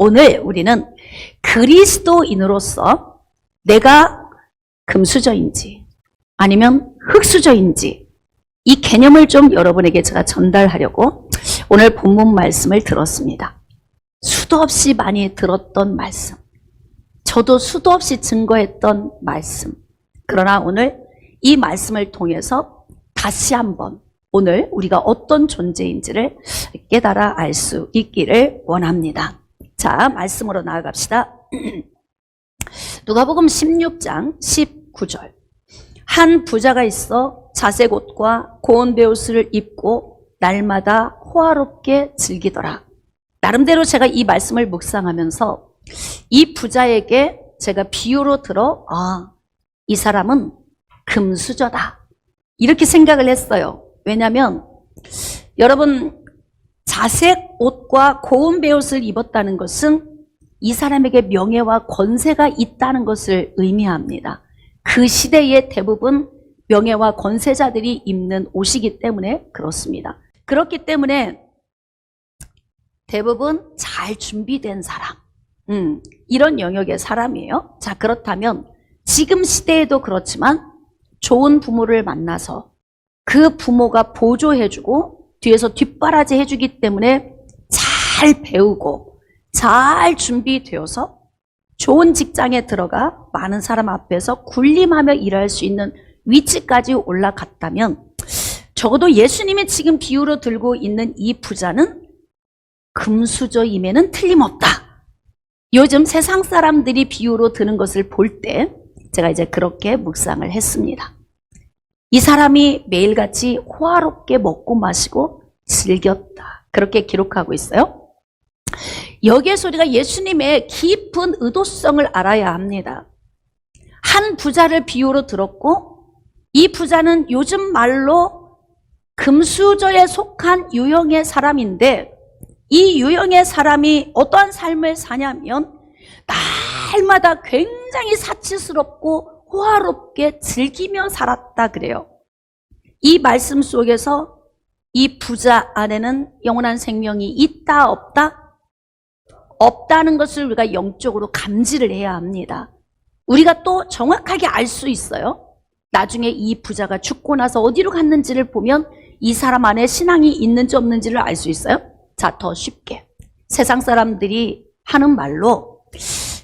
오늘 우리는 그리스도인으로서 내가 금수저인지 아니면 흙수저인지 이 개념을 좀 여러분에게 제가 전달하려고 오늘 본문 말씀을 들었습니다. 수도 없이 많이 들었던 말씀, 저도 수도 없이 증거했던 말씀. 그러나 오늘 이 말씀을 통해서 다시 한번 오늘 우리가 어떤 존재인지를 깨달아 알 수 있기를 원합니다. 자, 말씀으로 나아갑시다. 누가복음 16장 19절. 한 부자가 있어 자색 옷과 고운 베옷을 입고 날마다 호화롭게 즐기더라. 나름대로 제가 이 말씀을 묵상하면서 이 부자에게 제가 비유로 들어 이 사람은 금수저다 이렇게 생각을 했어요. 왜냐하면 여러분 자색 옷과 고운 베옷을 입었다는 것은 이 사람에게 명예와 권세가 있다는 것을 의미합니다. 그 시대의 대부분 명예와 권세자들이 입는 옷이기 때문에 그렇습니다. 그렇기 때문에 대부분 잘 준비된 사람, 이런 영역의 사람이에요. 자, 그렇다면 지금 시대에도 그렇지만 좋은 부모를 만나서 그 부모가 보조해주고 뒤에서 뒷바라지 해주기 때문에 잘 배우고 잘 준비되어서 좋은 직장에 들어가 많은 사람 앞에서 군림하며 일할 수 있는 위치까지 올라갔다면 적어도 예수님이 지금 비유로 들고 있는 이 부자는 금수저임에는 틀림없다. 요즘 세상 사람들이 비유로 드는 것을 볼 때 제가 이제 그렇게 묵상을 했습니다. 이 사람이 매일같이 호화롭게 먹고 마시고 즐겼다. 그렇게 기록하고 있어요. 여기에서 우리가 예수님의 깊은 의도성을 알아야 합니다. 한 부자를 비유로 들었고 이 부자는 요즘 말로 금수저에 속한 유형의 사람인데 이 유형의 사람이 어떠한 삶을 사냐면 날마다 굉장히 사치스럽고 호화롭게 즐기며 살았다 그래요. 이 말씀 속에서 이 부자 안에는 영원한 생명이 있다 없다? 없다는 것을 우리가 영적으로 감지를 해야 합니다. 우리가 또 정확하게 알 수 있어요. 나중에 이 부자가 죽고 나서 어디로 갔는지를 보면 이 사람 안에 신앙이 있는지 없는지를 알 수 있어요. 자, 더 쉽게 세상 사람들이 하는 말로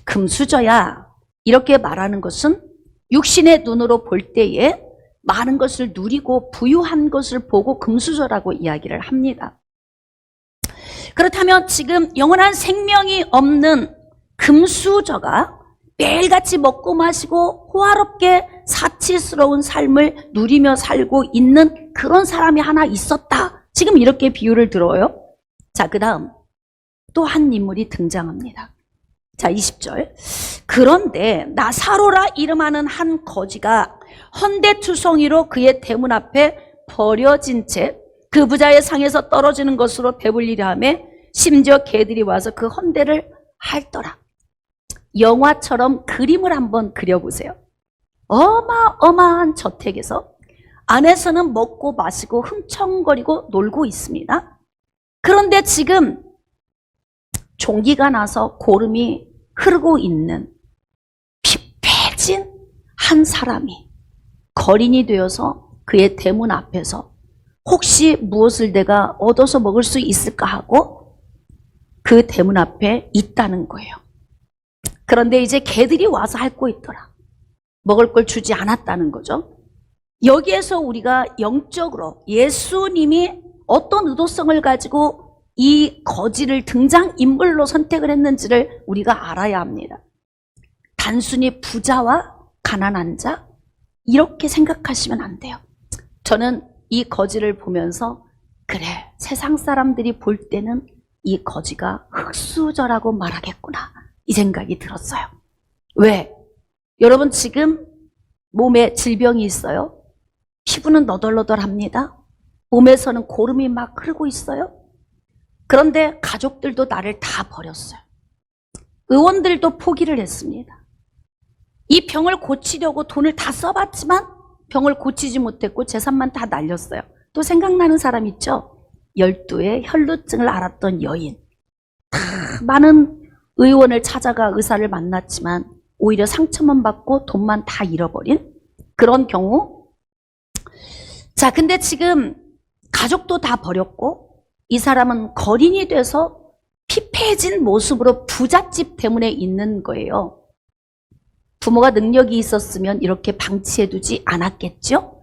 금수저야 이렇게 말하는 것은 육신의 눈으로 볼 때에 많은 것을 누리고 부유한 것을 보고 금수저라고 이야기를 합니다. 그렇다면 지금 영원한 생명이 없는 금수저가 매일같이 먹고 마시고 호화롭게 사치스러운 삶을 누리며 살고 있는 그런 사람이 하나 있었다. 지금 이렇게 비유를 들어요. 자, 그 다음 또 한 인물이 등장합니다. 자, 20절. 그런데 나사로라 이름하는 한 거지가 헌데투성이로 그의 대문 앞에 버려진 채 그 부자의 상에서 떨어지는 것으로 배불리려 하며 심지어 개들이 와서 그 헌데를 핥더라. 영화처럼 그림을 한번 그려보세요. 어마어마한 저택에서 안에서는 먹고 마시고 흥청거리고 놀고 있습니다. 그런데 지금 종기가 나서 고름이 흐르고 있는 피폐해진 한 사람이 거린이 되어서 그의 대문 앞에서 혹시 무엇을 내가 얻어서 먹을 수 있을까 하고 그 대문 앞에 있다는 거예요. 그런데 이제 개들이 와서 핥고 있더라. 먹을 걸 주지 않았다는 거죠. 여기에서 우리가 영적으로 예수님이 어떤 의도성을 가지고 이 거지를 등장인물로 선택을 했는지를 우리가 알아야 합니다. 단순히 부자와 가난한 자 이렇게 생각하시면 안 돼요. 저는 이 거지를 보면서 그래, 세상 사람들이 볼 때는 이 거지가 흙수저라고 말하겠구나 이 생각이 들었어요. 왜? 여러분 지금 몸에 질병이 있어요. 피부는 너덜너덜합니다. 몸에서는 고름이 막 흐르고 있어요. 그런데 가족들도 나를 다 버렸어요. 의원들도 포기를 했습니다. 이 병을 고치려고 돈을 다 써봤지만 병을 고치지 못했고 재산만 다 날렸어요. 또 생각나는 사람 있죠? 12의 혈루증을 앓았던 여인. 다 많은 의원을 찾아가 의사를 만났지만 오히려 상처만 받고 돈만 다 잃어버린 그런 경우. 자, 근데 지금 가족도 다 버렸고 이 사람은 거린이 돼서 피폐해진 모습으로 부잣집 때문에 있는 거예요. 부모가 능력이 있었으면 이렇게 방치해두지 않았겠죠?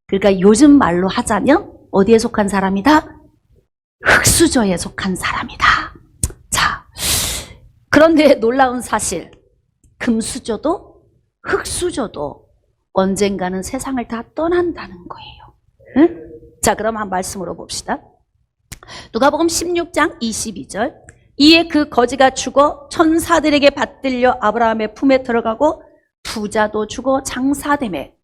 그러니까 요즘 말로 하자면 어디에 속한 사람이다? 흙수저에 속한 사람이다. 자, 그런데 놀라운 사실, 금수저도 흙수저도 언젠가는 세상을 다 떠난다는 거예요. 응? 자, 그럼 한 말씀으로 봅시다. 누가복음 16장 22절. 이에 그 거지가 죽어 천사들에게 받들려 아브라함의 품에 들어가고 부자도 죽어 장사되매.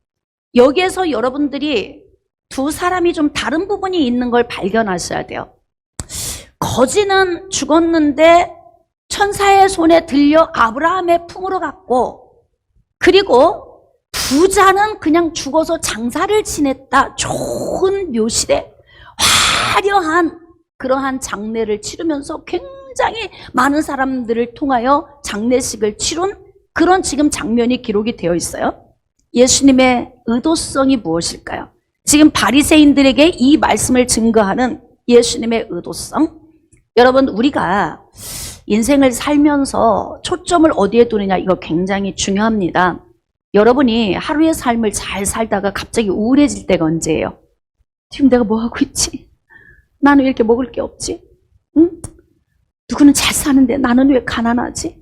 여기에서 여러분들이 두 사람이 좀 다른 부분이 있는 걸 발견하셔야 돼요. 거지는 죽었는데 천사의 손에 들려 아브라함의 품으로 갔고, 그리고 부자는 그냥 죽어서 장사를 지냈다. 좋은 묘실에 화려한 그러한 장례를 치르면서 굉장히 많은 사람들을 통하여 장례식을 치룬 그런 지금 장면이 기록이 되어 있어요. 예수님의 의도성이 무엇일까요? 지금 바리새인들에게 이 말씀을 증거하는 예수님의 의도성. 여러분, 우리가 인생을 살면서 초점을 어디에 두느냐, 이거 굉장히 중요합니다. 여러분이 하루의 삶을 잘 살다가 갑자기 우울해질 때가 언제예요? 지금 내가 뭐 하고 있지? 나는 왜 이렇게 먹을 게 없지? 응? 누구는 잘 사는데 나는 왜 가난하지?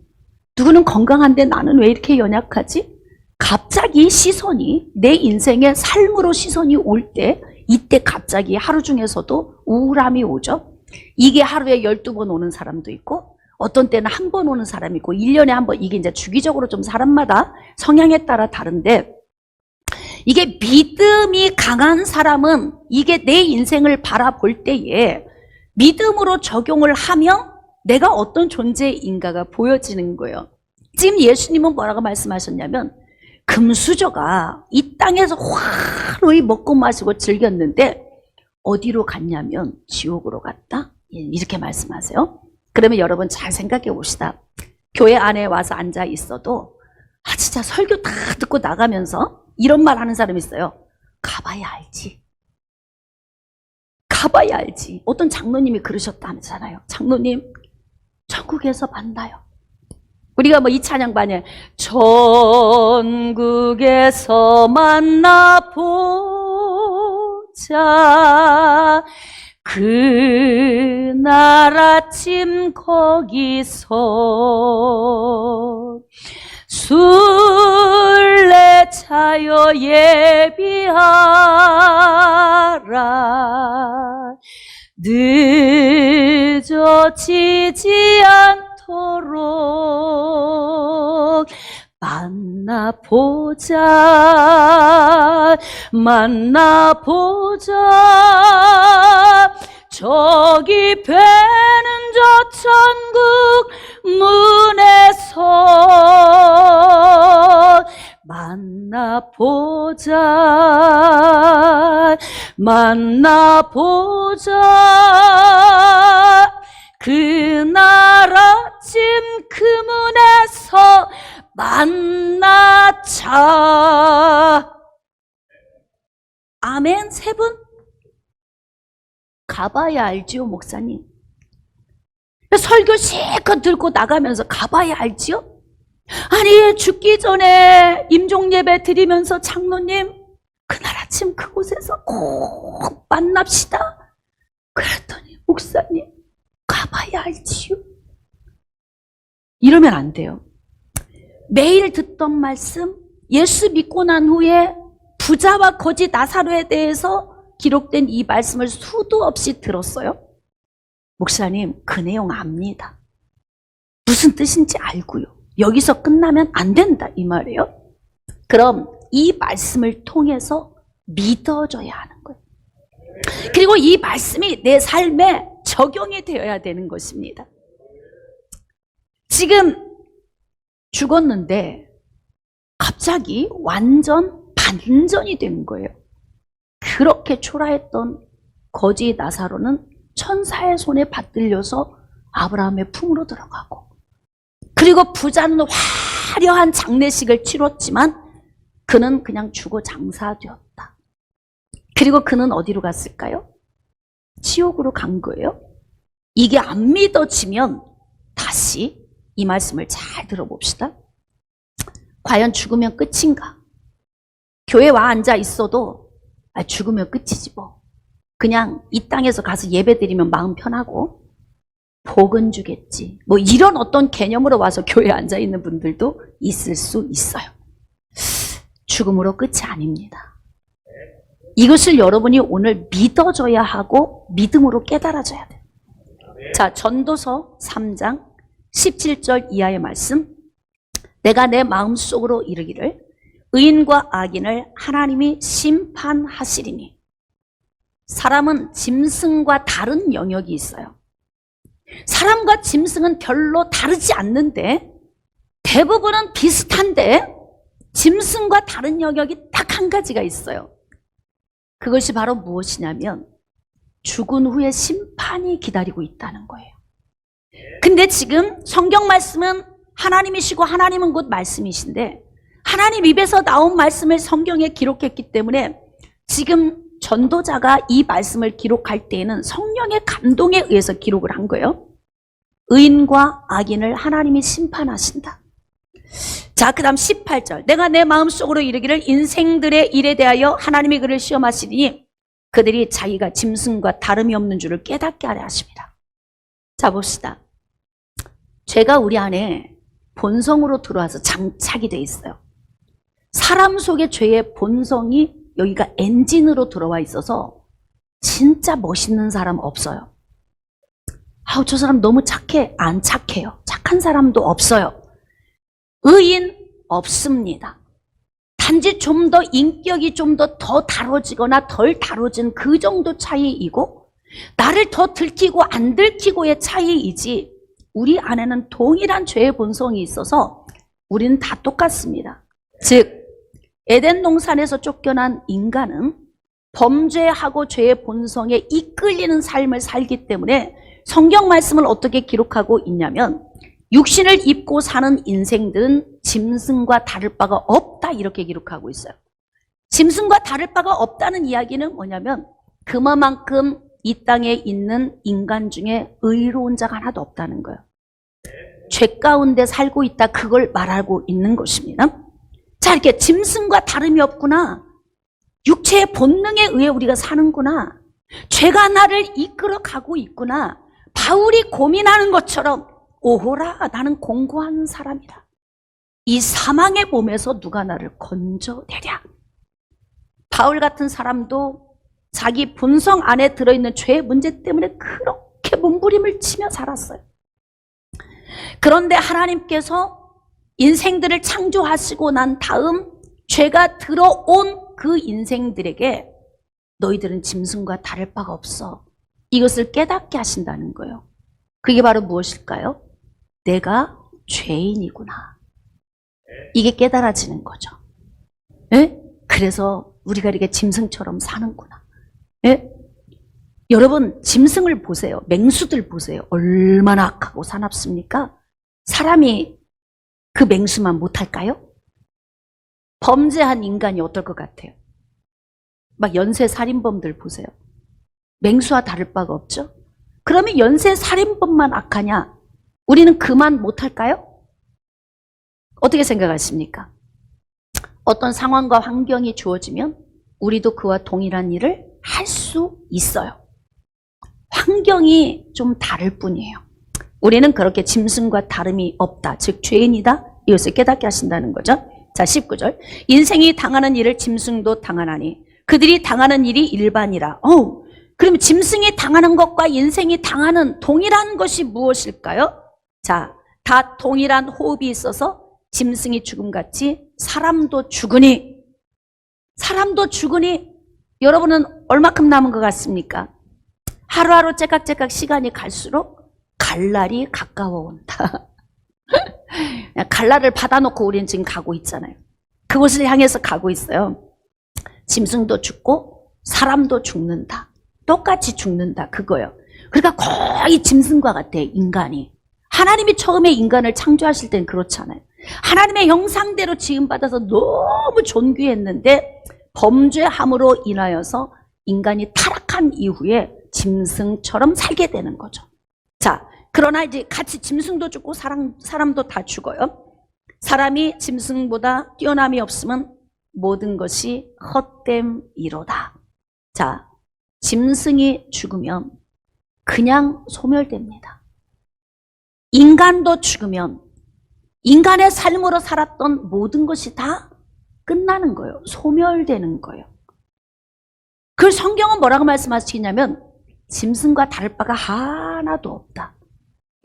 누구는 건강한데 나는 왜 이렇게 연약하지? 갑자기 시선이 내 인생의 삶으로 시선이 올 때, 이때 갑자기 하루 중에서도 우울함이 오죠. 이게 하루에 12번 오는 사람도 있고 어떤 때는 한 번 오는 사람이 있고 1년에 한 번, 이게 이제 주기적으로 좀 사람마다 성향에 따라 다른데, 이게 믿음이 강한 사람은 이게 내 인생을 바라볼 때에 믿음으로 적용을 하면 내가 어떤 존재인가가 보여지는 거예요. 지금 예수님은 뭐라고 말씀하셨냐면, 금수저가 이 땅에서 화로이 먹고 마시고 즐겼는데 어디로 갔냐면 지옥으로 갔다? 이렇게 말씀하세요. 그러면 여러분 잘 생각해 봅시다. 교회 안에 와서 앉아 있어도 진짜 설교 다 듣고 나가면서 이런 말 하는 사람이 있어요. 가봐야 알지. 가봐야 알지. 어떤 장로님이 그러셨다잖아요. 장로님, 천국에서 만나요. 우리가 뭐 이 찬양반에 천국에서 만나보자, 그날 아침 거기서 술래 차여 예비하라, 늦어지지 않도록 만나보자, 만나보자. 저기 배는 저 천국 문에서 만나보자, 만나보자. 그날 아침 그 문에서 만나자. 아멘. 세 분? 가봐야 알지요, 목사님. 설교 실컷 들고 나가면서 가봐야 알지요? 아니, 죽기 전에 임종예배 드리면서 장로님, 그날 아침 그곳에서 꼭 만납시다. 그랬더니 목사님, 가봐야 알지요? 이러면 안 돼요. 매일 듣던 말씀, 예수 믿고 난 후에 부자와 거지 나사로에 대해서 기록된 이 말씀을 수도 없이 들었어요. 목사님, 그 내용 압니다. 무슨 뜻인지 알고요. 여기서 끝나면 안 된다, 이 말이에요. 그럼 이 말씀을 통해서 믿어줘야 하는 거예요. 그리고 이 말씀이 내 삶에 적용이 되어야 되는 것입니다. 지금 죽었는데 갑자기 완전 반전이 된 거예요. 그렇게 초라했던 거지 나사로는 천사의 손에 받들려서 아브라함의 품으로 들어가고, 그리고 부자는 화려한 장례식을 치렀지만 그는 그냥 죽어 장사되었다. 그리고 그는 어디로 갔을까요? 지옥으로 간 거예요. 이게 안 믿어지면 다시 이 말씀을 잘 들어봅시다. 과연 죽으면 끝인가? 교회 와 앉아 있어도 죽으면 끝이지 뭐. 그냥 이 땅에서 가서 예배 드리면 마음 편하고 복은 주겠지. 뭐 이런 어떤 개념으로 와서 교회에 앉아 있는 분들도 있을 수 있어요. 죽음으로 끝이 아닙니다. 이것을 여러분이 오늘 믿어줘야 하고 믿음으로 깨달아줘야 돼요. 자, 전도서 3장 17절 이하의 말씀. 내가 내 마음속으로 이르기를 의인과 악인을 하나님이 심판하시리니. 사람은 짐승과 다른 영역이 있어요. 사람과 짐승은 별로 다르지 않는데 대부분은 비슷한데 짐승과 다른 영역이 딱 한 가지가 있어요. 그것이 바로 무엇이냐면 죽은 후에 심판이 기다리고 있다는 거예요. 근데 지금 성경 말씀은 하나님이시고 하나님은 곧 말씀이신데 하나님 입에서 나온 말씀을 성경에 기록했기 때문에 지금 전도자가 이 말씀을 기록할 때에는 성령의 감동에 의해서 기록을 한 거예요. 의인과 악인을 하나님이 심판하신다. 자, 그 다음 18절. 내가 내 마음속으로 이르기를 인생들의 일에 대하여 하나님이 그를 시험하시리니 그들이 자기가 짐승과 다름이 없는 줄을 깨닫게 하려 하십니다. 자, 봅시다. 죄가 우리 안에 본성으로 들어와서 장착이 돼 있어요. 사람 속의 죄의 본성이 여기가 엔진으로 들어와 있어서 진짜 멋있는 사람 없어요. 아우, 저 사람 너무 착해. 안 착해요. 착한 사람도 없어요. 의인 없습니다. 단지 좀 더 인격이 좀 더 다뤄지거나 덜 다뤄진 그 정도 차이이고 나를 더 들키고 안 들키고의 차이이지 우리 안에는 동일한 죄의 본성이 있어서 우리는 다 똑같습니다. 즉 에덴 동산에서 쫓겨난 인간은 범죄하고 죄의 본성에 이끌리는 삶을 살기 때문에 성경 말씀을 어떻게 기록하고 있냐면 육신을 입고 사는 인생들은 짐승과 다를 바가 없다 이렇게 기록하고 있어요. 짐승과 다를 바가 없다는 이야기는 뭐냐면 그만큼 이 땅에 있는 인간 중에 의로운 자가 하나도 없다는 거예요. 죄 가운데 살고 있다 그걸 말하고 있는 것입니다. 자, 이렇게 짐승과 다름이 없구나. 육체의 본능에 의해 우리가 사는구나. 죄가 나를 이끌어 가고 있구나. 바울이 고민하는 것처럼 오호라 나는 공고한 사람이라. 이 사망의 몸에서 누가 나를 건져내랴. 바울 같은 사람도 자기 본성 안에 들어있는 죄의 문제 때문에 그렇게 몸부림을 치며 살았어요. 그런데 하나님께서 인생들을 창조하시고 난 다음 죄가 들어온 그 인생들에게 너희들은 짐승과 다를 바가 없어. 이것을 깨닫게 하신다는 거예요. 그게 바로 무엇일까요? 내가 죄인이구나. 이게 깨달아지는 거죠. 예? 그래서 우리가 이렇게 짐승처럼 사는구나. 예? 여러분 짐승을 보세요. 맹수들 보세요. 얼마나 악하고 사납습니까? 사람이 그 맹수만 못할까요? 범죄한 인간이 어떨 것 같아요? 막 연쇄살인범들 보세요. 맹수와 다를 바가 없죠? 그러면 연쇄살인범만 악하냐? 우리는 그만 못할까요? 어떻게 생각하십니까? 어떤 상황과 환경이 주어지면 우리도 그와 동일한 일을 할 수 있어요. 환경이 좀 다를 뿐이에요. 우리는 그렇게 짐승과 다름이 없다. 즉 죄인이다. 이것을 깨닫게 하신다는 거죠. 자, 19절. 인생이 당하는 일을 짐승도 당하나니 그들이 당하는 일이 일반이라. 그럼 짐승이 당하는 것과 인생이 당하는 동일한 것이 무엇일까요? 자, 다 동일한 호흡이 있어서 짐승이 죽음같이 사람도 죽으니 여러분은 얼마큼 남은 것 같습니까? 하루하루 째깍째깍 시간이 갈수록 갈 날이 가까워 온다. 갈 날을 받아놓고 우리는 지금 가고 있잖아요. 그곳을 향해서 가고 있어요. 짐승도 죽고 사람도 죽는다. 똑같이 죽는다 그거예요. 그러니까 거의 짐승과 같아 인간이. 하나님이 처음에 인간을 창조하실 땐 그렇잖아요. 하나님의 형상대로 지음받아서 너무 존귀했는데 범죄함으로 인하여서 인간이 타락한 이후에 짐승처럼 살게 되는 거죠. 자, 그러나 이제 같이 짐승도 죽고 사람도 다 죽어요. 사람이 짐승보다 뛰어남이 없으면 모든 것이 헛됨이로다. 자, 짐승이 죽으면 그냥 소멸됩니다. 인간도 죽으면 인간의 삶으로 살았던 모든 것이 다 끝나는 거예요. 소멸되는 거예요. 그 성경은 뭐라고 말씀하시냐면 짐승과 다를 바가 하나도 없다.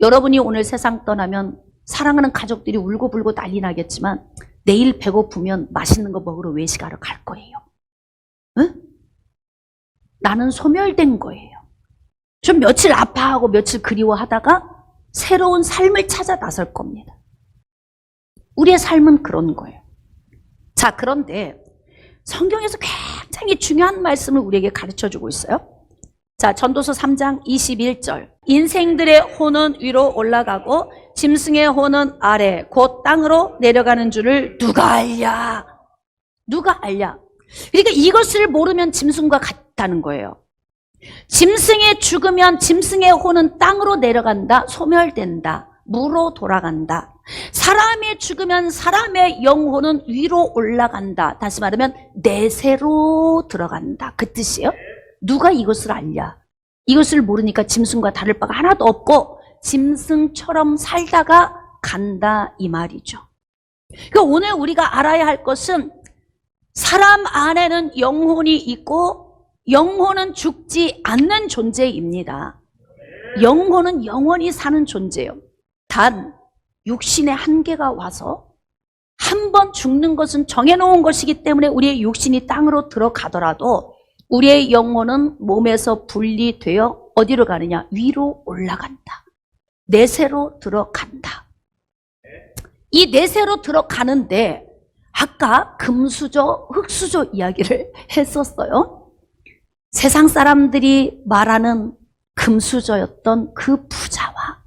여러분이 오늘 세상 떠나면 사랑하는 가족들이 울고불고 난리 나겠지만 내일 배고프면 맛있는 거 먹으러 외식하러 갈 거예요. 응? 나는 소멸된 거예요. 좀 며칠 아파하고 며칠 그리워하다가 새로운 삶을 찾아 나설 겁니다. 우리의 삶은 그런 거예요. 자, 그런데 성경에서 굉장히 중요한 말씀을 우리에게 가르쳐주고 있어요. 자, 전도서 3장 21절. 인생들의 혼은 위로 올라가고 짐승의 혼은 아래 곧 땅으로 내려가는 줄을 누가 알랴? 누가 알랴? 그러니까 이것을 모르면 짐승과 같다는 거예요. 짐승이 죽으면 짐승의 혼은 땅으로 내려간다, 소멸된다, 무로 돌아간다. 사람이 죽으면 사람의 영혼은 위로 올라간다. 다시 말하면 내세로 들어간다. 그 뜻이에요. 누가 이것을 알랴? 이것을 모르니까 짐승과 다를 바가 하나도 없고 짐승처럼 살다가 간다 이 말이죠. 그러니까 오늘 우리가 알아야 할 것은 사람 안에는 영혼이 있고 영혼은 죽지 않는 존재입니다. 영혼은 영원히 사는 존재예요. 단 육신의 한계가 와서 한 번 죽는 것은 정해놓은 것이기 때문에 우리의 육신이 땅으로 들어가더라도 우리의 영혼은 몸에서 분리되어 어디로 가느냐? 위로 올라간다. 내세로 들어간다. 이 내세로 들어가는데 아까 금수저, 흙수저 이야기를 했었어요. 세상 사람들이 말하는 금수저였던 그 부자와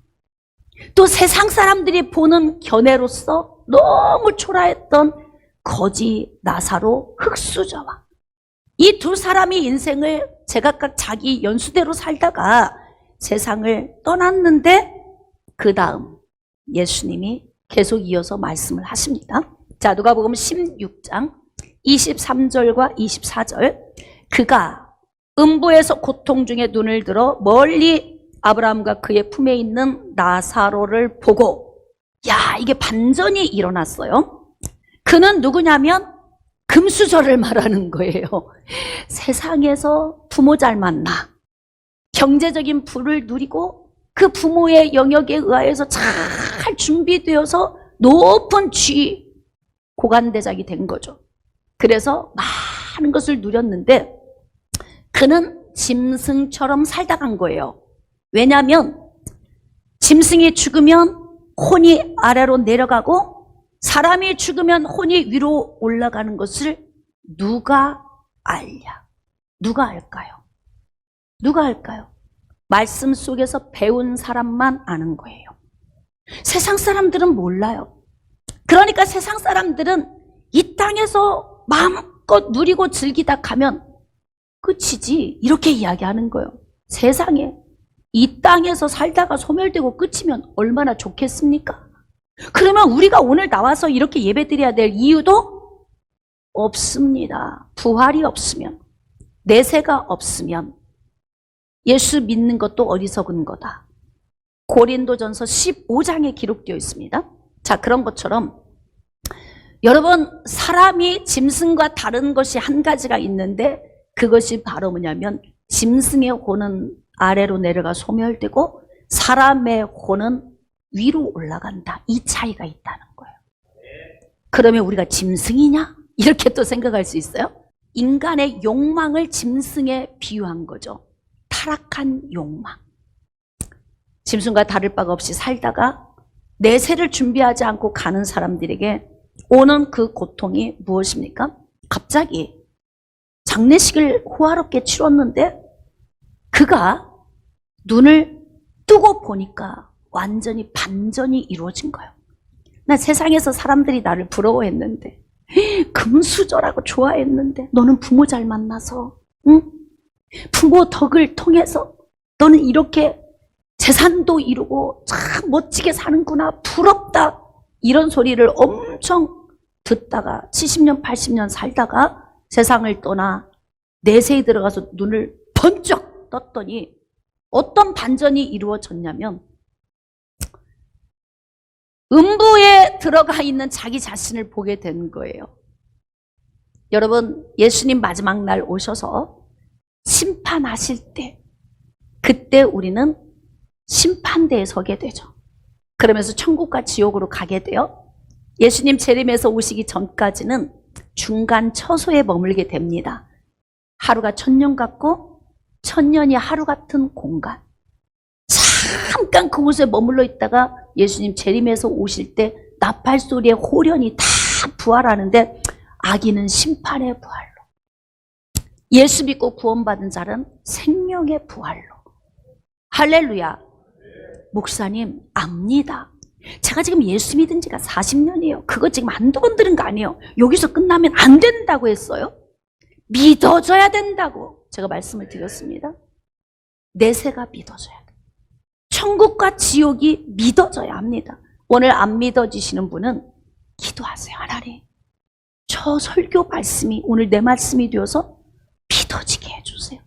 또 세상 사람들이 보는 견해로서 너무 초라했던 거지 나사로 흙수저와 이 두 사람이 인생을 제각각 자기 연수대로 살다가 세상을 떠났는데 그 다음 예수님이 계속 이어서 말씀을 하십니다. 자, 누가복음 16장 23절과 24절. 그가 음부에서 고통 중에 눈을 들어 멀리 아브라함과 그의 품에 있는 나사로를 보고, 야, 이게 반전이 일어났어요. 그는 누구냐면 금수저를 말하는 거예요. 세상에서 부모 잘 만나 경제적인 부를 누리고 그 부모의 영역에 의하여서 잘 준비되어서 높은 쥐 고관대작이 된 거죠. 그래서 많은 것을 누렸는데 그는 짐승처럼 살다 간 거예요. 왜냐하면 짐승이 죽으면 혼이 아래로 내려가고 사람이 죽으면 혼이 위로 올라가는 것을 누가 알랴? 누가 알까요? 누가 알까요? 말씀 속에서 배운 사람만 아는 거예요. 세상 사람들은 몰라요. 그러니까 세상 사람들은 이 땅에서 마음껏 누리고 즐기다 가면 끝이지 이렇게 이야기하는 거예요. 세상에 이 땅에서 살다가 소멸되고 끝이면 얼마나 좋겠습니까? 그러면 우리가 오늘 나와서 이렇게 예배드려야 될 이유도 없습니다. 부활이 없으면, 내세가 없으면 예수 믿는 것도 어리석은 거다. 고린도전서 15장에 기록되어 있습니다. 자, 그런 것처럼 여러분, 사람이 짐승과 다른 것이 한 가지가 있는데 그것이 바로 뭐냐면 짐승의 혼은 아래로 내려가 소멸되고 사람의 혼은 위로 올라간다. 이 차이가 있다는 거예요. 그러면 우리가 짐승이냐? 이렇게 또 생각할 수 있어요. 인간의 욕망을 짐승에 비유한 거죠. 타락한 욕망. 짐승과 다를 바가 없이 살다가 내세를 준비하지 않고 가는 사람들에게 오는 그 고통이 무엇입니까? 갑자기 장례식을 호화롭게 치렀는데 그가 눈을 뜨고 보니까 완전히 반전이 이루어진 거예요. 나 세상에서 사람들이 나를 부러워했는데, 금수저라고 좋아했는데, 너는 부모 잘 만나서, 응? 부모 덕을 통해서 너는 이렇게 재산도 이루고 참 멋지게 사는구나, 부럽다, 이런 소리를 엄청 듣다가 70년 80년 살다가 세상을 떠나 내세에 들어가서 눈을 번쩍 떴더니 어떤 반전이 이루어졌냐면, 음부에 들어가 있는 자기 자신을 보게 된 거예요. 여러분, 예수님 마지막 날 오셔서 심판하실 때, 그때 우리는 심판대에 서게 되죠. 그러면서 천국과 지옥으로 가게 돼요. 예수님 재림에서 오시기 전까지는 중간 처소에 머물게 됩니다. 하루가 1000년 같고 1000년이 하루 같은 공간. 잠깐 그곳에 머물러 있다가 예수님 재림에서 오실 때 나팔 소리에 홀연히 다 부활하는데, 악인은 심판의 부활로, 예수 믿고 구원받은 자는 생명의 부활로. 할렐루야. 목사님, 압니다. 제가 지금 예수 믿은 지가 40년이에요. 그거 지금 한두 번 들은 거 아니에요. 여기서 끝나면 안 된다고 했어요. 믿어줘야 된다고 제가 말씀을 드렸습니다. 내세가 믿어줘야 돼요. 천국과 지옥이 믿어져야 합니다. 오늘 안 믿어지시는 분은 기도하세요. 하나님, 저 설교 말씀이 오늘 내 말씀이 되어서 믿어지게 해주세요.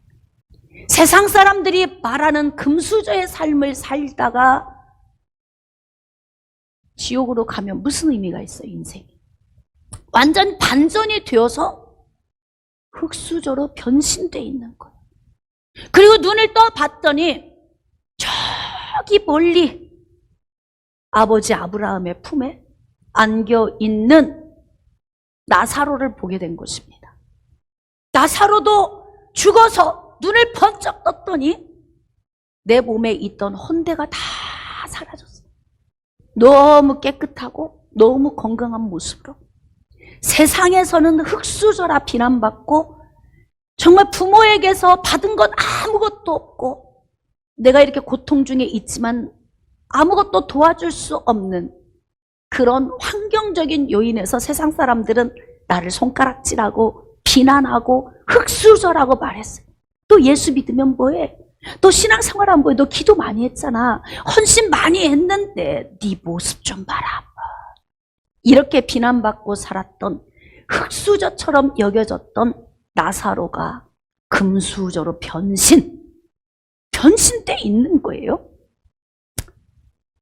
세상 사람들이 말하는 금수저의 삶을 살다가 지옥으로 가면 무슨 의미가 있어요, 인생이? 완전 반전이 되어서 흙수저로 변신되어 있는 거예요. 그리고 눈을 떠 봤더니 저기 멀리 아버지 아브라함의 품에 안겨 있는 나사로를 보게 된 것입니다. 나사로도 죽어서 눈을 번쩍 떴더니 내 몸에 있던 혼대가 다 사라졌어요. 너무 깨끗하고 너무 건강한 모습으로. 세상에서는 흙수저라 비난받고 정말 부모에게서 받은 건 아무것도 없고 내가 이렇게 고통 중에 있지만 아무것도 도와줄 수 없는 그런 환경적인 요인에서 세상 사람들은 나를 손가락질하고 비난하고 흙수저라고 말했어요. 또 예수 믿으면 뭐해? 또 신앙생활 안 보여? 너 기도 많이 했잖아. 헌신 많이 했는데 네 모습 좀 봐라. 이렇게 비난받고 살았던 흙수저처럼 여겨졌던 나사로가 금수저로 변신돼 있는 거예요.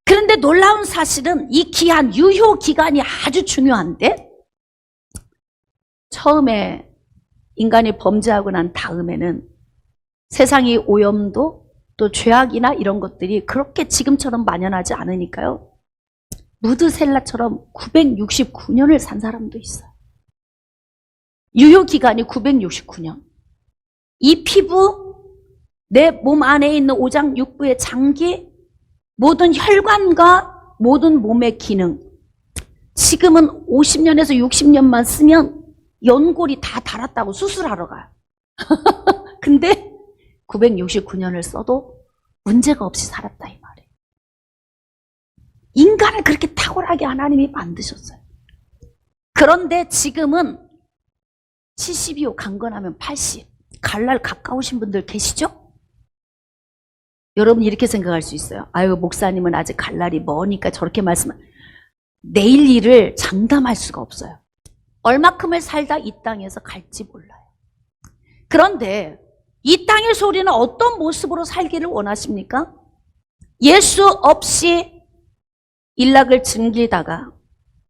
그런데 놀라운 사실은 이 기한, 유효 기간이 아주 중요한데, 처음에 인간이 범죄하고 난 다음에는 세상의 오염도 또 죄악이나 이런 것들이 그렇게 지금처럼 만연하지 않으니까요. 무드셀라처럼 969년을 산 사람도 있어요. 유효 기간이 969년. 이 피부, 내 몸 안에 있는 오장육부의 장기, 모든 혈관과 모든 몸의 기능, 지금은 50년에서 60년만 쓰면 연골이 다 닳았다고 수술하러 가요. 근데 969년을 써도 문제가 없이 살았다 이 말이에요. 인간을 그렇게 탁월하게 하나님이 만드셨어요. 그런데 지금은 70이요, 강건하면 80. 갈날 가까우신 분들 계시죠? 여러분 이렇게 생각할 수 있어요. 아유, 목사님은 아직 갈 날이 머니까 저렇게 말씀을. 내일 일을 장담할 수가 없어요. 얼마큼을 살다 이 땅에서 갈지 몰라요. 그런데 이 땅의 소리는 어떤 모습으로 살기를 원하십니까? 예수 없이 일락을 즐기다가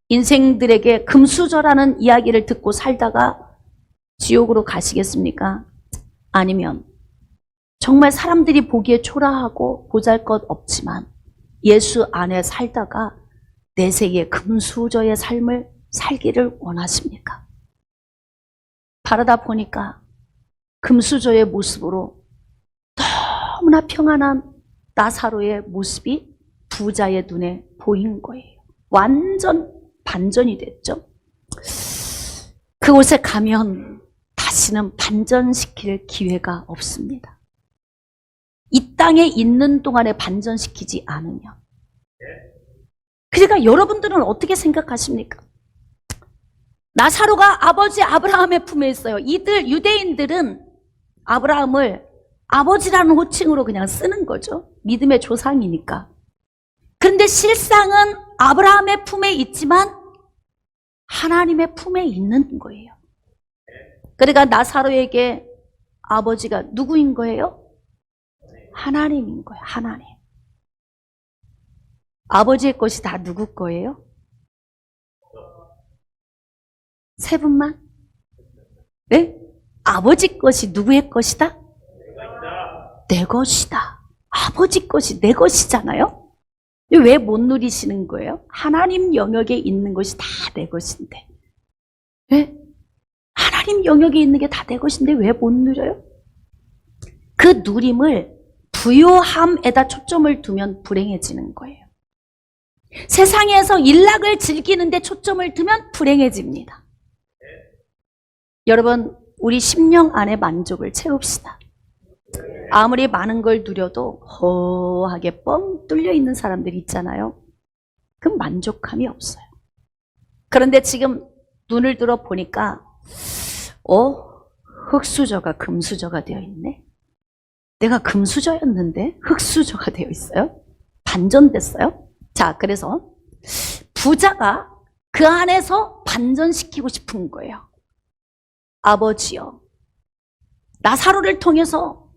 인생들에게 금수저라는 이야기를 듣고 살다가 지옥으로 가시겠습니까? 아니면 정말 사람들이 보기에 초라하고 보잘것없지만 예수 안에 살다가 내세의 금수저의 삶을 살기를 원하십니까? 바라다 보니까 금수저의 모습으로 너무나 평안한 나사로의 모습이 부자의 눈에 보인 거예요. 완전 반전이 됐죠. 그곳에 가면 다시는 반전시킬 기회가 없습니다. 이 땅에 있는 동안에 반전시키지 않으면 그러니까 여러분들은 어떻게 생각하십니까? 나사로가 아버지 아브라함의 품에 있어요. 이들 유대인들은 아브라함을 아버지라는 호칭으로 그냥 쓰는 거죠. 믿음의 조상이니까. 그런데 실상은 아브라함의 품에 있지만 하나님의 품에 있는 거예요. 그러니까 나사로에게 아버지가 누구인 거예요? 하나님인 거예요. 하나님. 아버지의 것이 다 누구 거예요? 세 분만? 네? 아버지 것이 누구의 것이다? 내 것이다. 아버지 것이 내 것이잖아요? 왜 못 누리시는 거예요? 하나님 영역에 있는 것이 다 내 것인데. 왜? 하나님 영역에 있는 게 다 내 것인데 왜 못 누려요? 그 누림을 부요함에다 초점을 두면 불행해지는 거예요. 세상에서 일락을 즐기는데 초점을 두면 불행해집니다. 여러분, 우리 심령 안에 만족을 채웁시다. 아무리 많은 걸 누려도 허하게 뻥 뚫려 있는 사람들이 있잖아요. 그럼 만족감이 없어요. 그런데 지금 눈을 들어 보니까 흙수저가 금수저가 되어 있네. 내가 금수저였는데 흙수저가 되어 있어요. 반전됐어요. 자, 그래서 부자가 그 안에서 반전시키고 싶은 거예요. 아버지요, 나사로를 통해서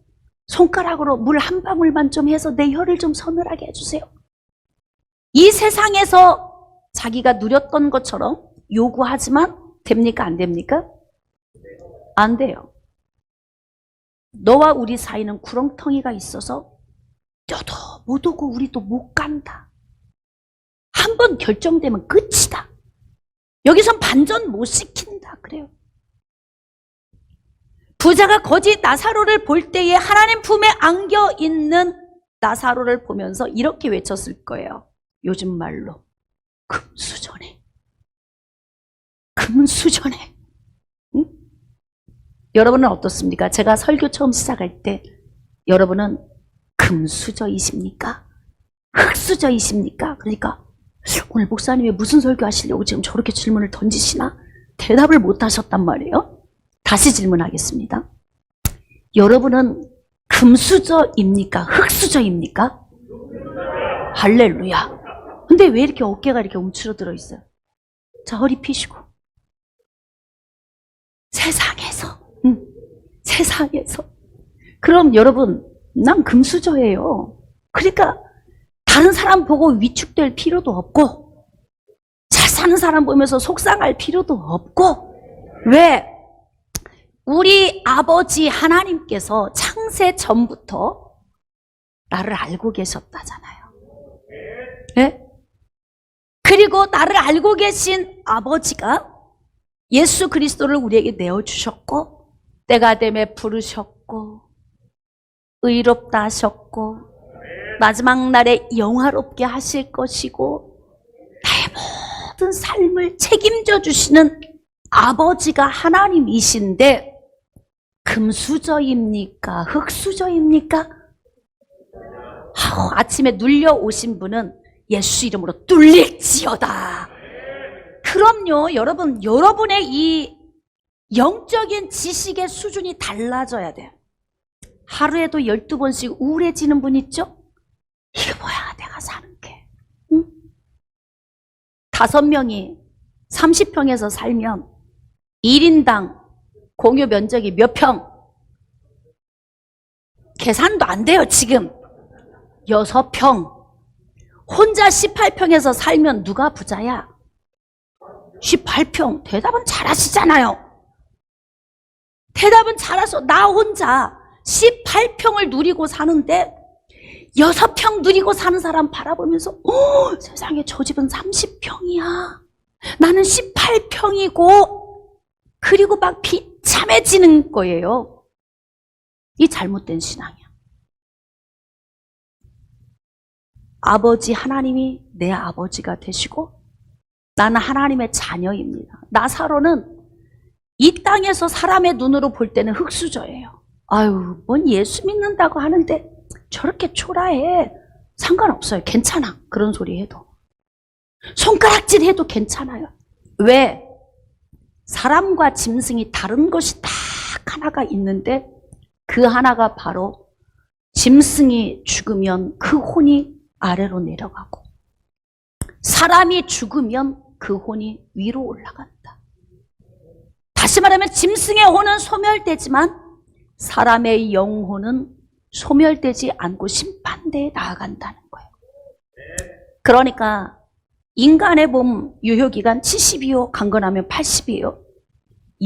손가락으로 물 한 방울만 좀 해서 내 혀를 좀 서늘하게 해주세요. 이 세상에서 자기가 누렸던 것처럼 요구하지만 됩니까? 안 됩니까? 안 돼요. 너와 우리 사이는 구렁텅이가 있어서 너도 못 오고 우리도 못 간다. 한 번 결정되면 끝이다. 여기선 반전 못 시킨다. 그래요. 부자가 거짓 나사로를 볼 때에 하나님 품에 안겨 있는 나사로를 보면서 이렇게 외쳤을 거예요. 요즘 말로 금수저네. 금수저네. 응? 여러분은 어떻습니까? 제가 설교 처음 시작할 때 여러분은 금수저이십니까? 흙수저이십니까? 그러니까 오늘 목사님이 무슨 설교 하시려고 지금 저렇게 질문을 던지시나? 대답을 못 하셨단 말이에요. 다시 질문하겠습니다. 여러분은 금수저입니까? 흙수저입니까? 할렐루야. 근데 왜 이렇게 어깨가 이렇게 움츠러들어 있어요? 자, 허리 펴시고. 세상에서. 그럼 여러분, 난 금수저예요. 그러니까 다른 사람 보고 위축될 필요도 없고, 잘 사는 사람 보면서 속상할 필요도 없고. 왜? 우리 아버지 하나님께서 창세 전부터 나를 알고 계셨다잖아요. 네? 그리고 나를 알고 계신 아버지가 예수 그리스도를 우리에게 내어주셨고, 때가 되매 부르셨고, 의롭다 하셨고, 마지막 날에 영화롭게 하실 것이고, 나의 모든 삶을 책임져 주시는 아버지가 하나님이신데, 금수저입니까? 흙수저입니까? 아침에 눌려 오신 분은 예수 이름으로 뚫릴지어다. 그럼요, 여러분, 여러분의 이 영적인 지식의 수준이 달라져야 돼요. 하루에도 12번씩 우울해지는 분 있죠? 이게 뭐야, 내가 사는 게. 응? 5명이 30평에서 살면 1인당 공유 면적이 몇 평? 계산도 안 돼요, 지금. 6평. 혼자 18평에서 살면 누가 부자야? 18평. 대답은 잘하시잖아요. 대답은 잘하셔. 나 혼자 18평을 누리고 사는데 6평 누리고 사는 사람 바라보면서 세상에 저 집은 30평이야. 나는 18평이고 그리고 막 비참해지는 거예요. 이 잘못된 신앙이야. 아버지 하나님이 내 아버지가 되시고 나는 하나님의 자녀입니다. 나사로는 이 땅에서 사람의 눈으로 볼 때는 흙수저예요. 아유, 뭔 예수 믿는다고 하는데 저렇게 초라해. 상관없어요. 괜찮아. 그런 소리 해도. 손가락질 해도 괜찮아요. 왜? 사람과 짐승이 다른 것이 딱 하나가 있는데 그 하나가 바로 짐승이 죽으면 그 혼이 아래로 내려가고 사람이 죽으면 그 혼이 위로 올라간다. 다시 말하면 짐승의 혼은 소멸되지만 사람의 영혼은 소멸되지 않고 심판대에 나아간다는 거예요. 그러니까 인간의 몸 유효기간 70이요, 강건하면 80이에요.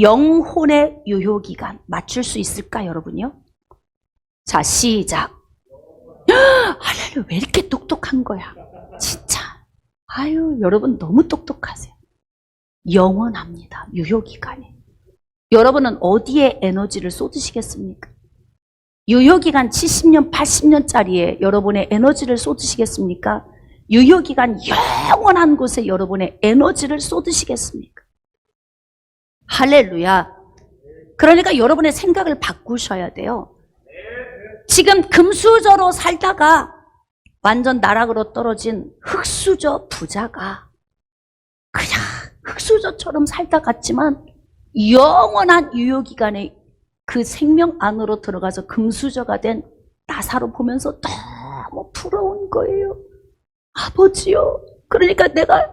영혼의 유효기간 맞출 수 있을까 여러분요? 자, 시작. 할렐루야, 왜 이렇게 똑똑한 거야? 진짜. 아유, 여러분 너무 똑똑하세요. 영원합니다. 유효기간이. 여러분은 어디에 에너지를 쏟으시겠습니까? 유효기간 70년, 80년짜리에 여러분의 에너지를 쏟으시겠습니까? 유효기간 영원한 곳에 여러분의 에너지를 쏟으시겠습니까? 할렐루야. 그러니까 여러분의 생각을 바꾸셔야 돼요. 지금 금수저로 살다가 완전 나락으로 떨어진 흙수저 부자가 그냥 흙수저처럼 살다 갔지만 영원한 유효기간에 그 생명 안으로 들어가서 금수저가 된 나사로 보면서 너무 부러운 거예요. 아버지요. 그러니까 내가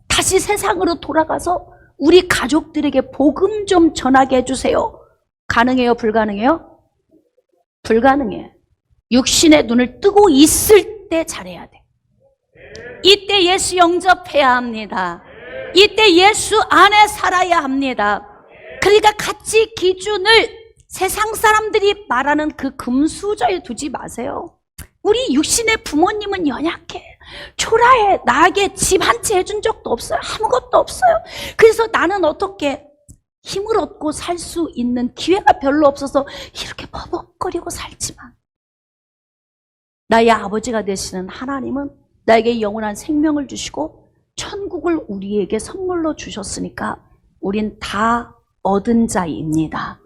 다시 세상으로 돌아가서 우리 가족들에게 복음 좀 전하게 해주세요. 가능해요? 불가능해요? 불가능해. 육신의 눈을 뜨고 있을 때 잘해야 돼. 이때 예수 영접해야 합니다. 이때 예수 안에 살아야 합니다. 그러니까 가치 기준을 세상 사람들이 말하는 그 금수저에 두지 마세요. 우리 육신의 부모님은 연약해, 초라해, 나에게 집 한 채 해준 적도 없어요. 아무것도 없어요. 그래서 나는 어떻게 힘을 얻고 살 수 있는 기회가 별로 없어서 이렇게 버벅거리고 살지만 나의 아버지가 되시는 하나님은 나에게 영원한 생명을 주시고 천국을 우리에게 선물로 주셨으니까 우린 다 얻은 자입니다.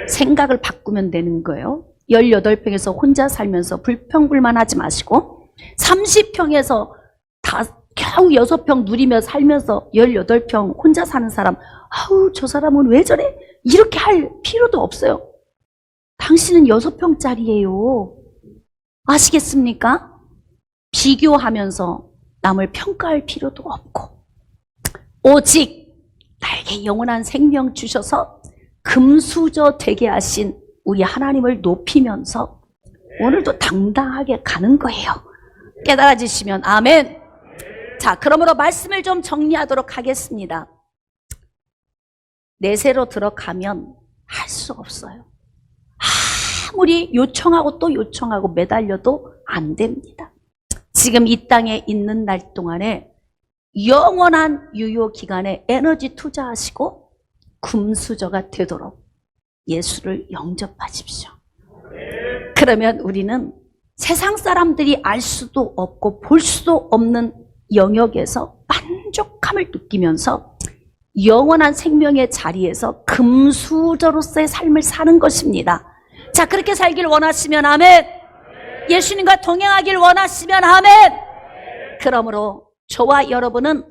생각을 바꾸면 되는 거예요. 18평에서 혼자 살면서 불평불만하지 마시고 30평에서 겨우 6평 누리며 살면서 18평 혼자 사는 사람, 아우 저 사람은 왜 저래? 이렇게 할 필요도 없어요. 당신은 6평짜리예요. 아시겠습니까? 비교하면서 남을 평가할 필요도 없고 오직 나에게 영원한 생명 주셔서 금수저 되게 하신 우리 하나님을 높이면서 오늘도 당당하게 가는 거예요. 깨달아지시면 아멘. 자, 그러므로 말씀을 좀 정리하도록 하겠습니다. 내세로 들어가면 할 수 없어요. 아무리 요청하고 또 요청하고 매달려도 안 됩니다. 지금 이 땅에 있는 날 동안에 영원한 유효기간에 에너지 투자하시고 금수저가 되도록 예수를 영접하십시오. 그러면 우리는 세상 사람들이 알 수도 없고 볼 수도 없는 영역에서 만족함을 느끼면서 영원한 생명의 자리에서 금수저로서의 삶을 사는 것입니다. 자, 그렇게 살길 원하시면 아멘. 예수님과 동행하길 원하시면 아멘. 그러므로 저와 여러분은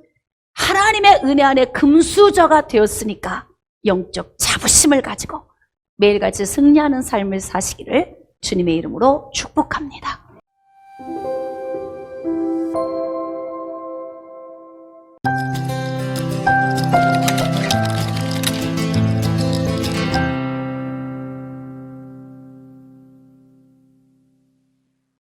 하나님의 은혜 안에 금수저가 되었으니까 영적 자부심을 가지고 매일같이 승리하는 삶을 사시기를 주님의 이름으로 축복합니다.